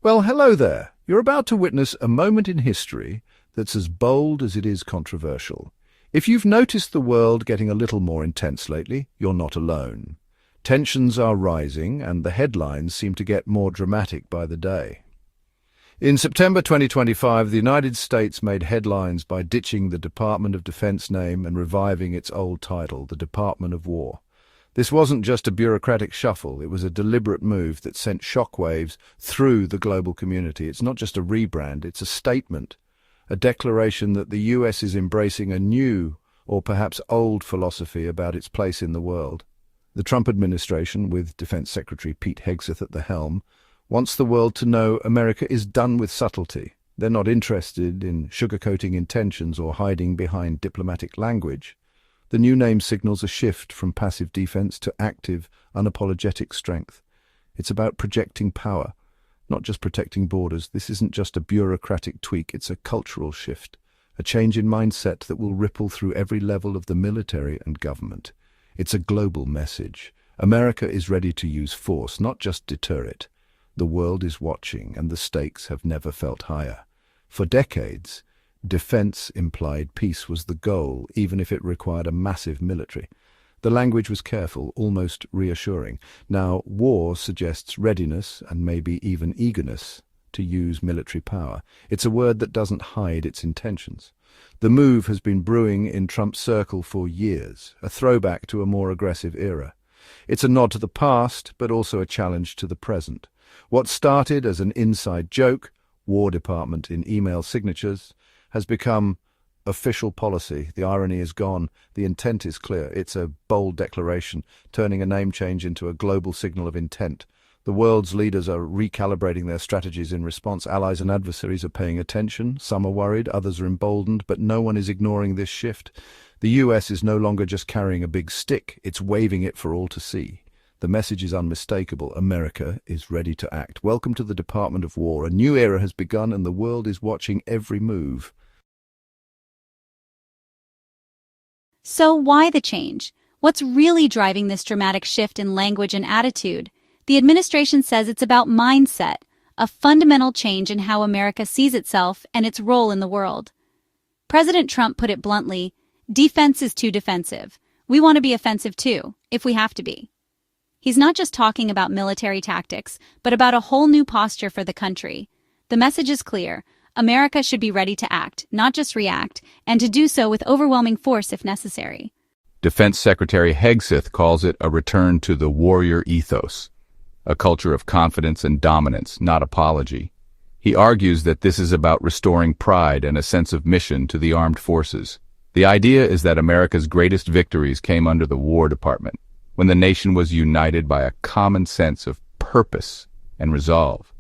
Well, hello there. You're about to witness a moment in history that's as bold as it is controversial. If you've noticed the world getting a little more intense lately, you're not alone. Tensions are rising, and the headlines seem to get more dramatic by the day. In September 2025, the United States made headlines by ditching the Department of Defense name and reviving its old title, the Department of War. This wasn't just a bureaucratic shuffle, it was a deliberate move that sent shockwaves through the global community. It's not just a rebrand, it's a statement, a declaration that the US is embracing a new, or perhaps old, philosophy about its place in the world. The Trump administration, with Defense Secretary Pete Hegseth at the helm, wants the world to know America is done with subtlety. They're not interested in sugarcoating intentions or hiding behind diplomatic language. The new name signals a shift from passive defense to active, unapologetic strength. It's about projecting power, not just protecting borders. This isn't just a bureaucratic tweak, it's a cultural shift, a change in mindset that will ripple through every level of the military and government. It's a global message. America is ready to use force, not just deter it. The world is watching, and the stakes have never felt higher. For decades, defense implied peace was the goal, even if it required a massive military. The language was careful, almost reassuring. Now, war suggests readiness and maybe even eagerness to use military power. It's a word that doesn't hide its intentions. The move has been brewing in Trump's circle for years, a throwback to a more aggressive era. It's a nod to the past, but also a challenge to the present. What started as an inside joke, War Department in email signatures, has become official policy. The irony is gone. The intent is clear. It's a bold declaration, turning a name change into a global signal of intent. The world's leaders are recalibrating their strategies in response. Allies and adversaries are paying attention. Some are worried, others are emboldened, but no one is ignoring this shift. The US is no longer just carrying a big stick. It's waving it for all to see. The message is unmistakable. America is ready to act. Welcome to the Department of War. A new era has begun, and the world is watching every move. So why the change? What's really driving this dramatic shift in language and attitude? The administration says it's about mindset, a fundamental change in how America sees itself and its role in the world. President Trump put it bluntly, defense is too defensive. We want to be offensive too, if we have to be. He's not just talking about military tactics, but about a whole new posture for the country. The message is clear. America should be ready to act, not just react, and to do so with overwhelming force if necessary. Defense Secretary Hegseth calls it a return to the warrior ethos, a culture of confidence and dominance, not apology. He argues that this is about restoring pride and a sense of mission to the armed forces. The idea is that America's greatest victories came under the War Department, when the nation was united by a common sense of purpose and resolve.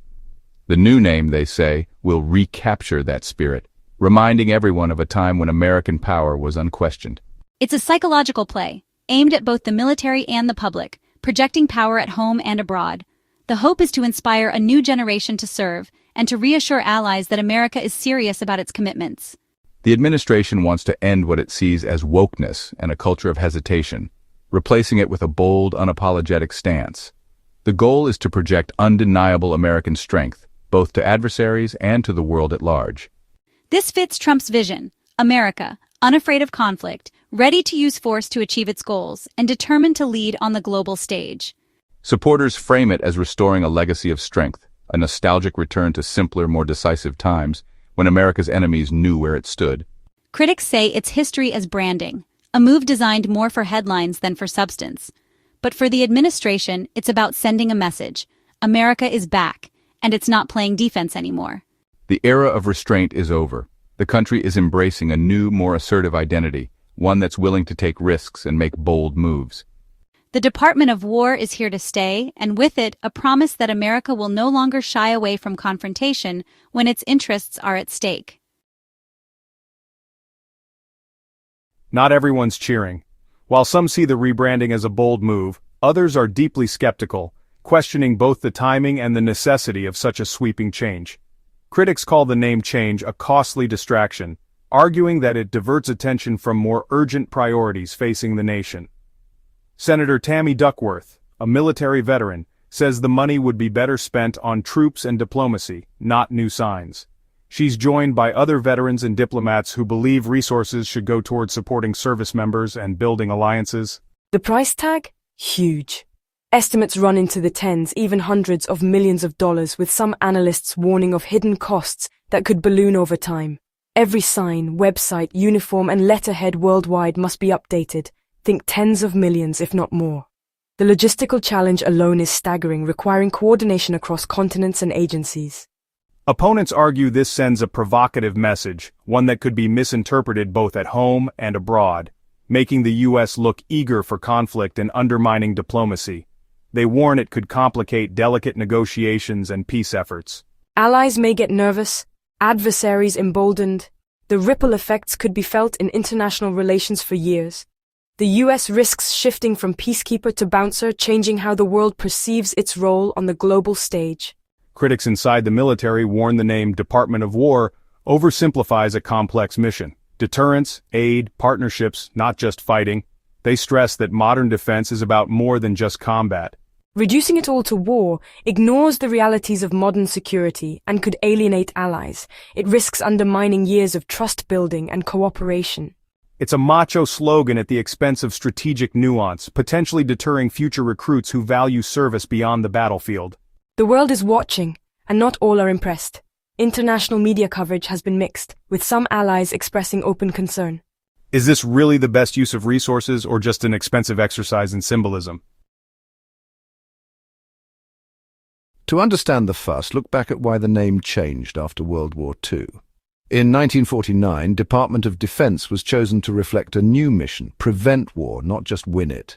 The new name, they say, will recapture that spirit, reminding everyone of a time when American power was unquestioned. It's a psychological play, aimed at both the military and the public, projecting power at home and abroad. The hope is to inspire a new generation to serve and to reassure allies that America is serious about its commitments. The administration wants to end what it sees as wokeness and a culture of hesitation, replacing it with a bold, unapologetic stance. The goal is to project undeniable American strength, both to adversaries and to the world at large. This fits Trump's vision: America, unafraid of conflict, ready to use force to achieve its goals, and determined to lead on the global stage. Supporters frame it as restoring a legacy of strength, a nostalgic return to simpler, more decisive times when America's enemies knew where it stood. Critics say it's history as branding, a move designed more for headlines than for substance. But for the administration, it's about sending a message. America is back, and it's not playing defense anymore. The era of restraint is over. The country is embracing a new, more assertive identity, one that's willing to take risks and make bold moves. The Department of War is here to stay, and with it, a promise that America will no longer shy away from confrontation when its interests are at stake. Not everyone's cheering. While some see the rebranding as a bold move, others are deeply skeptical, questioning both the timing and the necessity of such a sweeping change. Critics call the name change a costly distraction, arguing that it diverts attention from more urgent priorities facing the nation. Senator Tammy Duckworth, a military veteran, says the money would be better spent on troops and diplomacy, not new signs. She's joined by other veterans and diplomats who believe resources should go towards supporting service members and building alliances. The price tag? Huge. Estimates run into the tens, even hundreds of millions of dollars, with some analysts warning of hidden costs that could balloon over time. Every sign, website, uniform, and letterhead worldwide must be updated. Think tens of millions, if not more. The logistical challenge alone is staggering, requiring coordination across continents and agencies. Opponents argue this sends a provocative message, one that could be misinterpreted both at home and abroad, making the U.S. look eager for conflict and undermining diplomacy. They warn it could complicate delicate negotiations and peace efforts. Allies may get nervous, adversaries emboldened. The ripple effects could be felt in international relations for years. The U.S. risks shifting from peacekeeper to bouncer, changing how the world perceives its role on the global stage. Critics inside the military warn the name Department of War oversimplifies a complex mission. Deterrence, aid, partnerships, not just fighting. They stress that modern defense is about more than just combat. Reducing it all to war ignores the realities of modern security and could alienate allies. It risks undermining years of trust building and cooperation. It's a macho slogan at the expense of strategic nuance, potentially deterring future recruits who value service beyond the battlefield. The world is watching, and not all are impressed. International media coverage has been mixed, with some allies expressing open concern. Is this really the best use of resources or just an expensive exercise in symbolism? To understand the fuss, look back at why the name changed after World War II. In 1949, Department of Defense was chosen to reflect a new mission: prevent war, not just win it.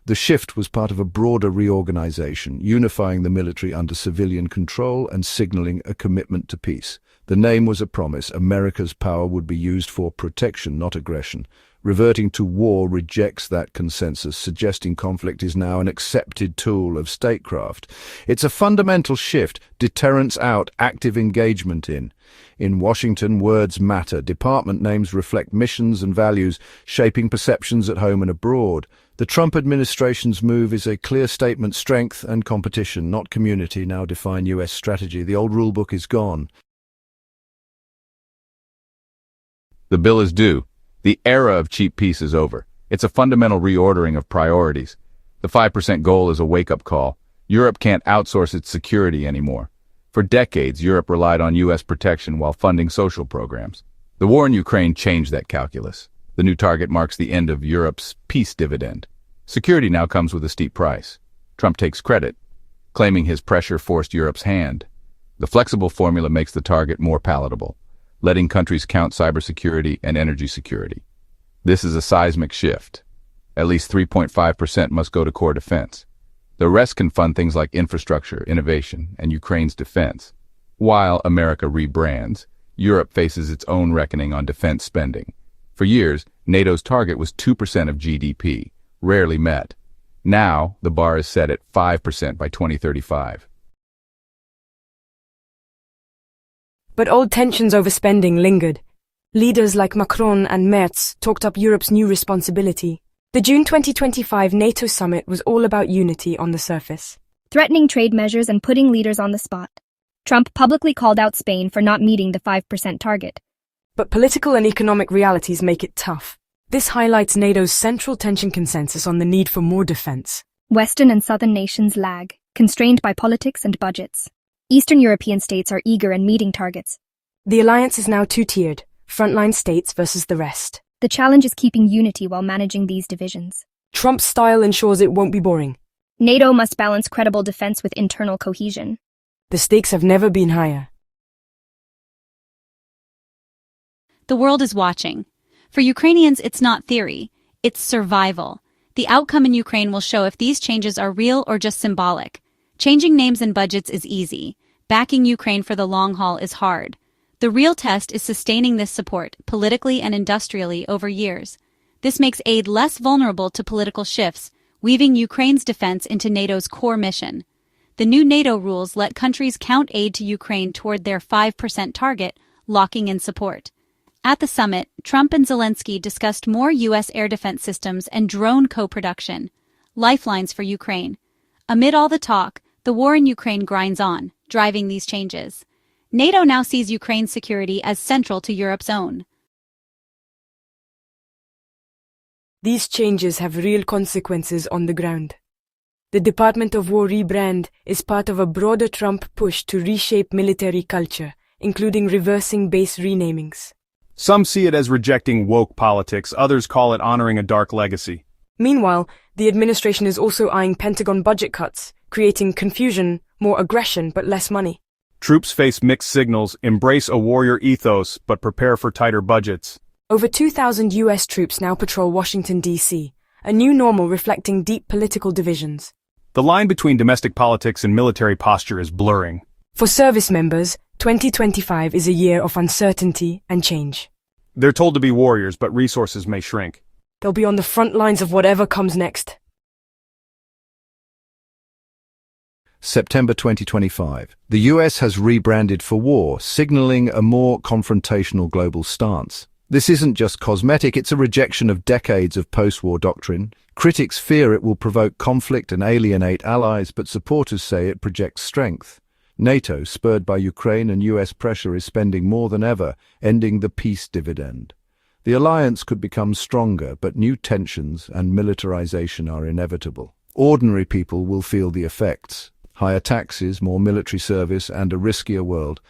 The shift was part of a broader reorganization, unifying the military under civilian control and signaling a commitment to peace. The name was a promise: America's power would be used for protection, not aggression. Reverting to war rejects that consensus, suggesting conflict is now an accepted tool of statecraft. It's a fundamental shift: deterrence out, active engagement in. In Washington, words matter. Department names reflect missions and values, shaping perceptions at home and abroad. The Trump administration's move is a clear statement: strength and competition, not community, now define U.S. strategy. The old rulebook is gone. The bill is due. The era of cheap peace is over. It's a fundamental reordering of priorities. The 5% goal is a wake-up call. Europe can't outsource its security anymore. For decades, Europe relied on U.S. protection while funding social programs. The war in Ukraine changed that calculus. The new target marks the end of Europe's peace dividend. Security now comes with a steep price. Trump takes credit, claiming his pressure forced Europe's hand. The flexible formula makes the target more palatable, letting countries count cybersecurity and energy security. This is a seismic shift. At least 3.5% must go to core defense. The rest can fund things like infrastructure, innovation, and Ukraine's defense. While America rebrands, Europe faces its own reckoning on defense spending. For years, NATO's target was 2% of GDP, rarely met. Now, the bar is set at 5% by 2035. But old tensions over spending lingered. Leaders like Macron and Merz talked up Europe's new responsibility. The June 2025 NATO summit was all about unity on the surface. Threatening trade measures and putting leaders on the spot. Trump publicly called out Spain for not meeting the 5% target. But political and economic realities make it tough. This highlights NATO's central tension consensus on the need for more defense. Western and southern nations lag, constrained by politics and budgets. Eastern European states are eager and meeting targets. The alliance is now two-tiered, frontline states versus the rest. The challenge is keeping unity while managing these divisions. Trump's style ensures it won't be boring. NATO must balance credible defense with internal cohesion. The stakes have never been higher. The world is watching. For Ukrainians, it's not theory, it's survival. The outcome in Ukraine will show if these changes are real or just symbolic. Changing names and budgets is easy. Backing Ukraine for the long haul is hard. The real test is sustaining this support, politically and industrially, over years. This makes aid less vulnerable to political shifts, weaving Ukraine's defense into NATO's core mission. The new NATO rules let countries count aid to Ukraine toward their 5% target, locking in support. At the summit, Trump and Zelensky discussed more U.S. air defense systems and drone co-production, lifelines for Ukraine. Amid all the talk, the war in Ukraine grinds on, driving these changes. NATO now sees Ukraine's security as central to Europe's own. These changes have real consequences on the ground. The Department of War rebrand is part of a broader Trump push to reshape military culture, including reversing base renamings. Some see it as rejecting woke politics, others call it honoring a dark legacy. Meanwhile, the administration is also eyeing Pentagon budget cuts, creating confusion, more aggression but less money. Troops face mixed signals, embrace a warrior ethos, but prepare for tighter budgets. Over 2,000 U.S. troops now patrol Washington, D.C., a new normal reflecting deep political divisions. The line between domestic politics and military posture is blurring. For service members, 2025 is a year of uncertainty and change. They're told to be warriors, but resources may shrink. They'll be on the front lines of whatever comes next. September 2025. The US has rebranded for war, signaling a more confrontational global stance. This isn't just cosmetic, it's a rejection of decades of post-war doctrine. Critics fear it will provoke conflict and alienate allies, but supporters say it projects strength. NATO, spurred by Ukraine and US pressure, is spending more than ever, ending the peace dividend. The alliance could become stronger, but new tensions and militarization are inevitable. Ordinary people will feel the effects. Higher taxes, more military service, and a riskier world.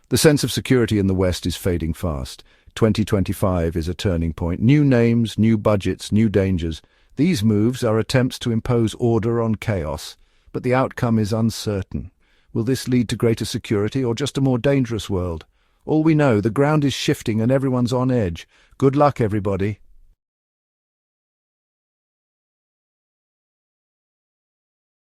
The sense of security in the West is fading fast. 2025 is a turning point. New names, new budgets, new dangers. These moves are attempts to impose order on chaos, but the outcome is uncertain. Will this lead to greater security or just a more dangerous world? All we know, the ground is shifting and everyone's on edge. Good luck, everybody.